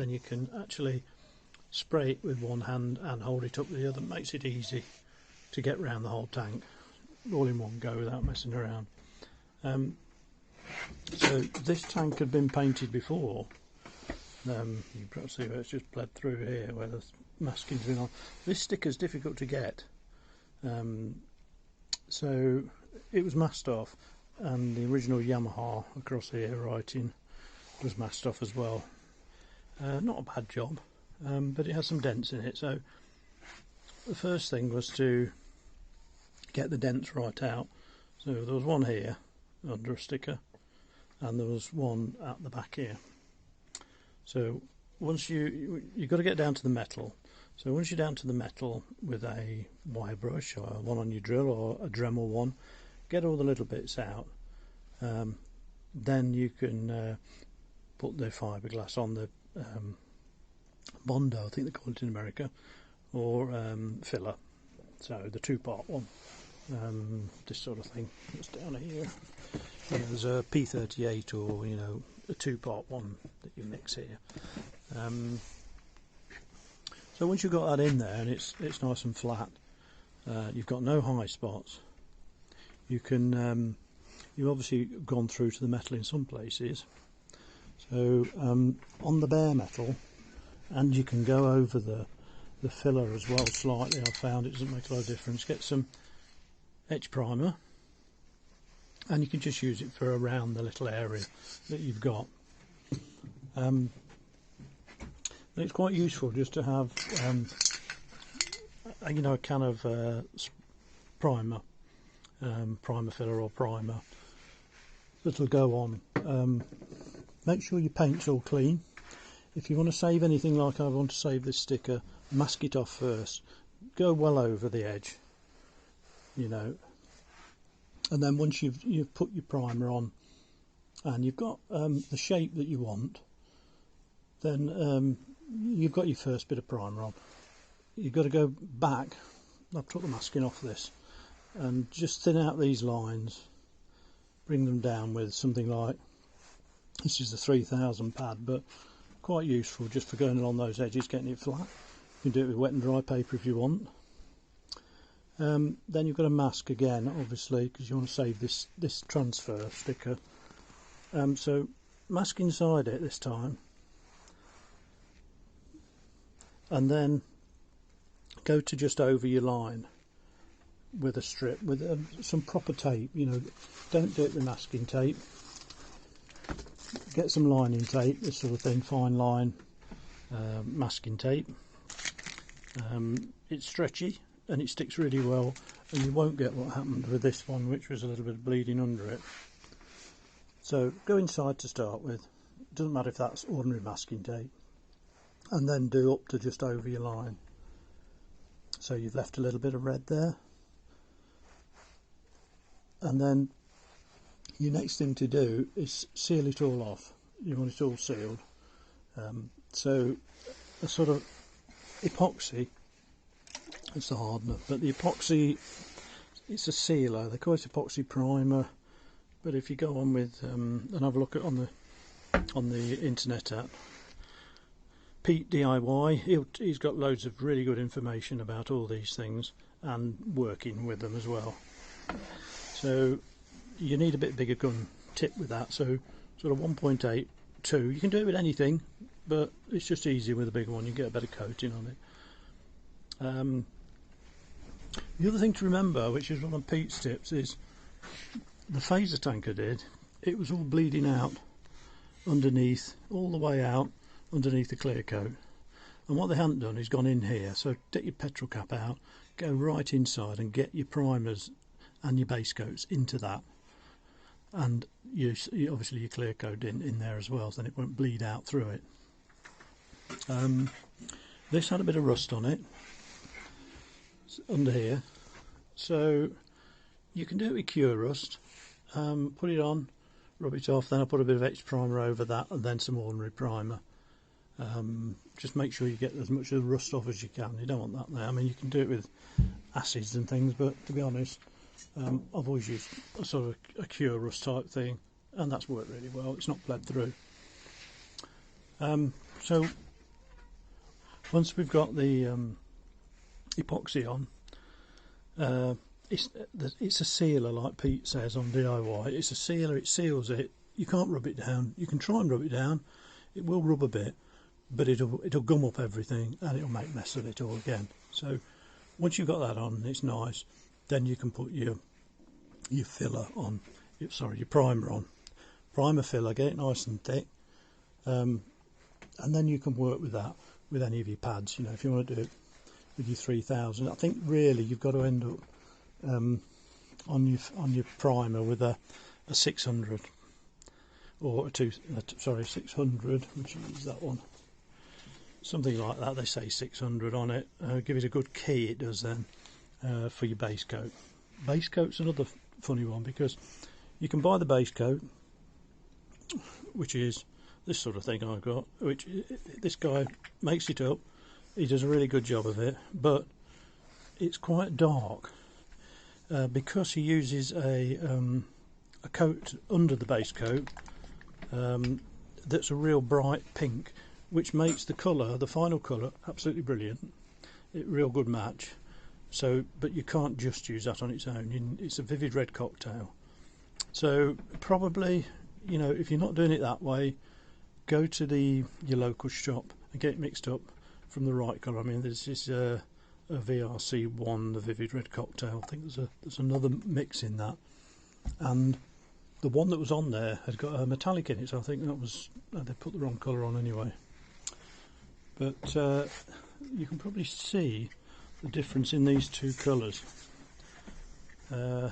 then you can actually spray it with one hand and hold it up with the other. Makes it easy to get round the whole tank all in one go without messing around. So this tank had been painted before. You can perhaps see where it's just bled through here where the masking's been on. This sticker's difficult to get, so it was masked off, and the original Yamaha across here writing was masked off as well. Not a bad job, but it has some dents in it. So the first thing was to get the dents right out. So there was one here under a sticker, and there was one at the back here. So once you've got to get down to the metal. So once you're down to the metal with a wire brush or one on your drill or a Dremel one, get all the little bits out. Then you can put the fiberglass on the Bondo, I think they call it in America, or filler. So the two-part one, this sort of thing. It's down here. Yeah, there's a P38 or a two-part one that you mix here. So once you've got that in there and it's nice and flat, you've got no high spots. You can you've obviously gone through to the metal in some places. So on the bare metal, and you can go over the filler as well slightly. I found it doesn't make a lot of difference. Get some etch primer, and you can just use it for around the little area that you've got. It's quite useful just to have a can of primer, primer filler or primer that'll go on. Make sure your paint's all clean. If you want to save anything like I want to save this sticker, mask it off first. Go well over the edge, and then once you've put your primer on and you've got the shape that you want, then you've got your first bit of primer on. You've got to go back. I've took the masking off this and just thin out these lines, bring them down with something like, this is the 3000 pad, but quite useful just for going along those edges, getting it flat. You can do it with wet and dry paper if you want. Then you've got to mask again, obviously, because you want to save this transfer sticker. So mask inside it this time, and then go to just over your line with a strip with some proper tape. Don't do it with masking tape. Get some lining tape, this sort of thing, fine line masking tape. It's stretchy and it sticks really well, and you won't get what happened with this one, which was a little bit of bleeding under it. So go inside to start with. It doesn't matter if that's ordinary masking tape, and then do up to just over your line. So you've left a little bit of red there, and then your next thing to do is seal it all off. You want it all sealed. So a sort of epoxy, it's the hardener, but the epoxy, it's a sealer. They call it epoxy primer, but if you go on with and have a look at on the internet at Pete D.I.Y, he's got loads of really good information about all these things and working with them as well. So you need a bit bigger gun tip with that, so sort of 1.82. You can do it with anything, but it's just easier with a bigger one. You get a better coating on it. The other thing to remember, which is one of Pete's tips, is the phaser tank I did, it was all bleeding out underneath, all the way out underneath the clear coat. And what they hadn't done is gone in here. So take your petrol cap out, go right inside and get your primers and your base coats into that. And you obviously your clear coat in there as well, so then it won't bleed out through it. This had a bit of rust on it under here, so you can do it with cure rust. Put it on, rub it off, then I put a bit of etched primer over that, and then some ordinary primer. Just make sure you get as much of the rust off as you can. You don't want that there. I mean, you can do it with acids and things, but to be honest, I've always used a sort of a cure rust type thing, and that's worked really well. It's not bled through. So Once we've got the epoxy on, it's a sealer, like Pete says on D.I.Y. It's a sealer, it seals it. You can't rub it down. You can try and rub it down, it will rub a bit, but it'll gum up everything and it'll make a mess of it all again. So once you've got that on, it's nice, then you can put your filler on, your primer on. Primer filler, get it nice and thick, and then you can work with that with any of your pads. You know, if you want to do it with your 3000, I think really you've got to end up on your primer with a 600 or a 600, which is that one, something like that. They say 600 on it. Give it a good key, it does then, for your base coat. Base coat's another funny one, because you can buy the base coat, which is this sort of thing I've got, which this guy makes it up. He does a really good job of it, but it's quite dark because he uses a coat under the base coat that's a real bright pink, which makes the colour, the final colour, absolutely brilliant. Real good match. So, but you can't just use that on its own. It's a vivid red cocktail. So probably, you know, if you're not doing it that way, go to your local shop and get it mixed up from the right colour. I mean, this is a VRC1, the vivid red cocktail. I think there's another mix in that, and the one that was on there had got a metallic in it, so I think that was they put the wrong colour on anyway. But you can probably see the difference in these two colours. You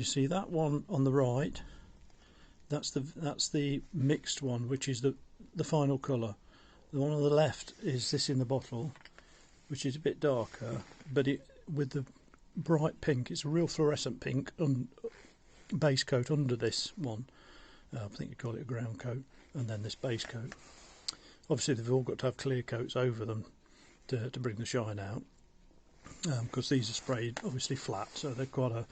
see that one on the right, that's the mixed one, which is the final colour. The one on the left is this in the bottle, which is a bit darker, but with the bright pink, it's a real fluorescent pink base coat under this one. I think you call it a ground coat, and then this base coat. Obviously they've all got to have clear coats over them to bring the shine out, because these are sprayed obviously flat, so they've got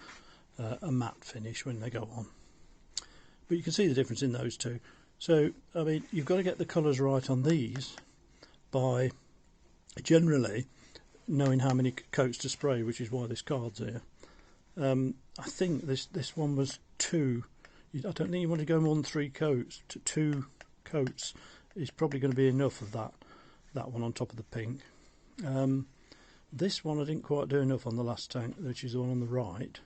a matte finish when they go on. But you can see the difference in those two. So I mean, you've got to get the colours right on these by generally knowing how many coats to spray, which is why this card's here. I think this one was 2. I don't think you want to go more than 3 coats. 2 coats is probably going to be enough of that one on top of the pink. This one I didn't quite do enough on the last tank, which is the one on the right.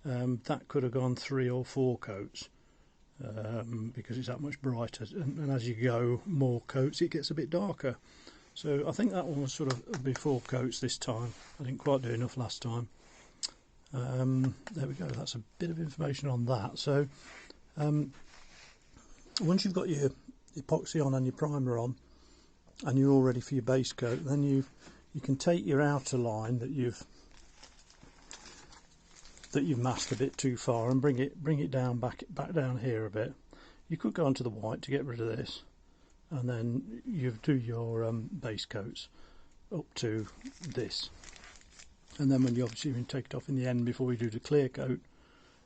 That could have gone 3 or 4 coats, because it's that much brighter, and as you go more coats it gets a bit darker. So I think that one was sort of be 4 coats this time. I didn't quite do enough last time. There we go, that's a bit of information on that. So once you've got your epoxy on and your primer on and you're all ready for your base coat, then you can take your outer line that you've masked a bit too far and bring it down back down here a bit. You could go onto the white to get rid of this, and then you do your base coats up to this, and then when you take it off in the end before you do the clear coat,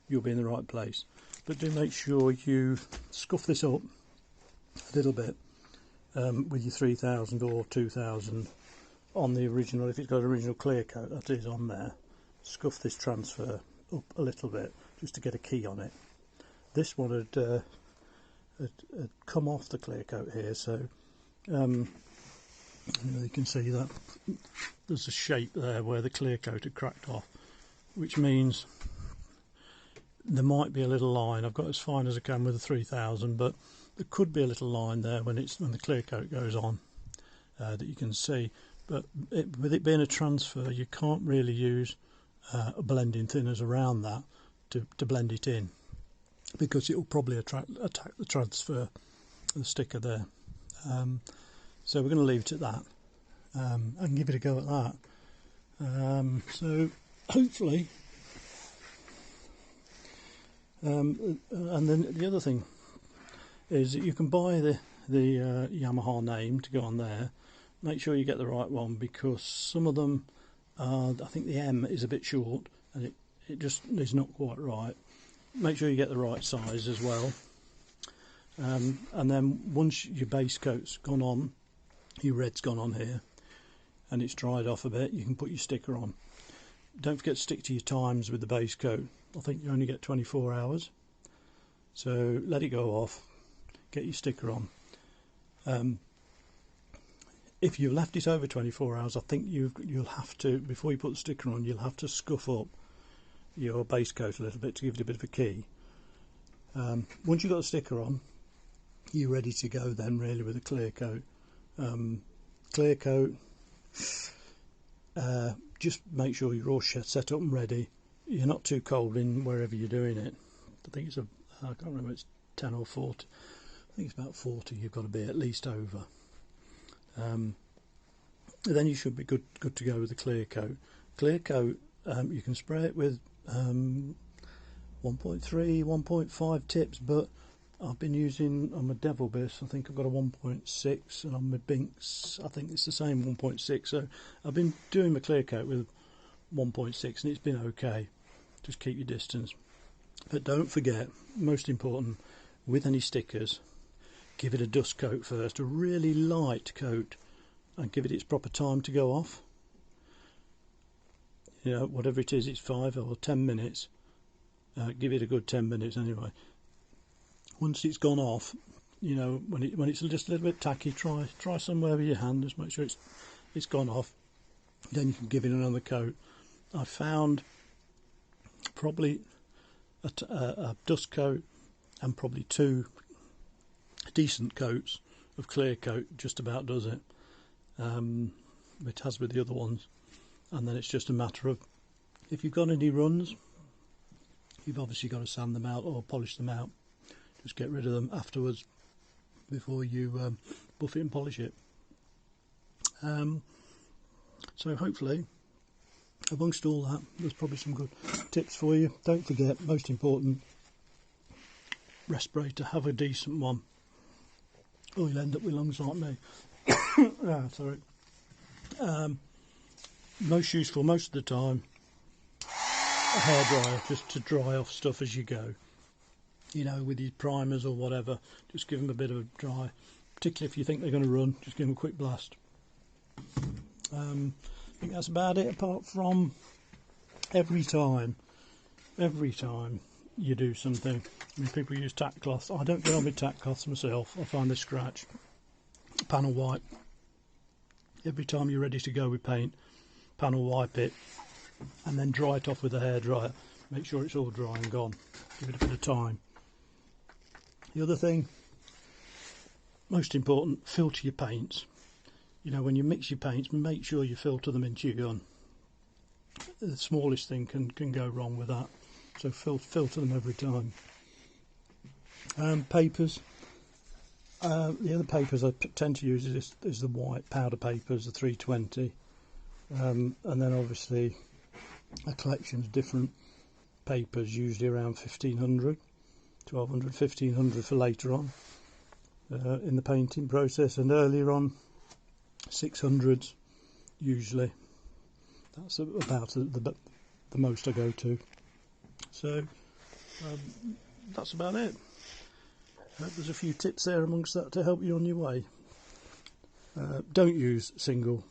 you'll be in the right place. But do make sure you scuff this up a little bit with your 3000 or 2000 on the original. If it's got an original clear coat, that is on there. Scuff this transfer up a little bit just to get a key on it. This one had come off the clear coat here, so you can see that there's a shape there where the clear coat had cracked off, which means there might be a little line. I've got as fine as I can with the 3000, but there could be a little line there when the clear coat goes on, that you can see. But with it being a transfer, you can't really use a blending thinners around that to blend it in, because it will probably attack the transfer, the sticker there. So we're going to leave it at that and give it a go at that. So hopefully, and then the other thing is that you can buy the Yamaha name to go on there. Make sure you get the right one, because some of them, I think the M is a bit short and it just is not quite right. Make sure you get the right size as well. And then once your base coat's gone on, your red's gone on here and it's dried off a bit, you can put your sticker on. Don't forget to stick to your times with the base coat. I think you only get 24 hours, so let it go off, get your sticker on. If you've left it over 24 hours, I think you'll have to, before you put the sticker on, you'll have to scuff up your base coat a little bit to give it a bit of a key. Once you've got the sticker on, you're ready to go then, really, with a clear coat. Clear coat, just make sure you're all set up and ready. You're not too cold in wherever you're doing it. I think it's I can't remember, it's 10 or 40. I think it's about 40 you've got to be at least over. Then you should be good to go with the clear coat. Clear coat, you can spray it with 1.3, 1.5 tips, but I've been using on my Devil Biss, I think I've got a 1.6, and on my Binks I think it's the same 1.6, so I've been doing my clear coat with 1.6 and it's been okay. Just keep your distance, but don't forget, most important, with any stickers, give it a dust coat first, a really light coat, and give it its proper time to go off. You know, whatever it is, it's 5 or 10 minutes. Give it a good 10 minutes anyway. Once it's gone off, you know, when it's just a little bit tacky, try somewhere with your hand, just make sure it's gone off. Then you can give it another coat. I found probably a dust coat and probably 2 decent coats of clear coat just about does it. It has with the other ones, and then it's just a matter of, if you've got any runs, you've obviously got to sand them out or polish them out. Just get rid of them afterwards before you buff it and polish it. So hopefully, amongst all that, there's probably some good tips for you. Don't forget, most important, respirator, have a decent one, or you'll end up with lungs like me. Sorry. Most useful most of the time, a hairdryer, just to dry off stuff as you go. You know, with your primers or whatever, just give them a bit of a dry. Particularly if you think they're going to run, just give them a quick blast. I think that's about it, apart from every time you do something. I mean, people use tack cloths. I don't get on with tack cloths myself. I find they scratch. Panel wipe. Every time you're ready to go with paint, panel wipe it and then dry it off with a hairdryer. Make sure it's all dry and gone. Give it a bit of time. The other thing, most important, filter your paints. You know, when you mix your paints, make sure you filter them into your gun. The smallest thing can go wrong with that, so filter them every time. Papers. The other papers I tend to use is the white powder papers, the 320, and then obviously a collection of different papers, usually around 1500, 1200, 1500 for later on in the painting process, and earlier on 600s usually. That's about the most I go to. So that's about it. There's a few tips there amongst that to help you on your way. Don't use single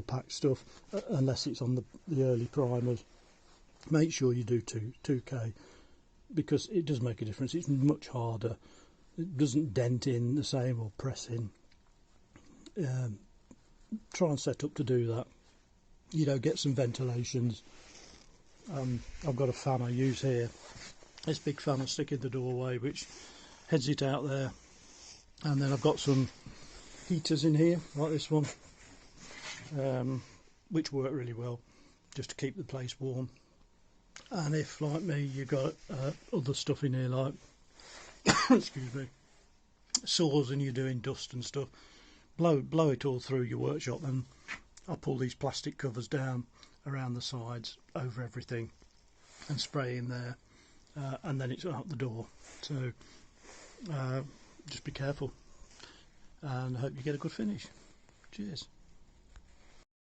pack stuff unless it's on the early primers. Make sure you do 2K, because it does make a difference. It's much harder. It doesn't dent in the same or press in. Try and set up to do that. You know, get some ventilations. I've got a fan I use here. This big fan I stick in the doorway, which heads it out there, and then I've got some heaters in here like this one, which work really well just to keep the place warm. And if, like me, you've got other stuff in here like excuse me, saws, and you're doing dust and stuff, blow it all through your workshop, and I'll pull these plastic covers down around the sides over everything and spray in there, and then it's out the door. So just be careful, and I hope you get a good finish. Cheers.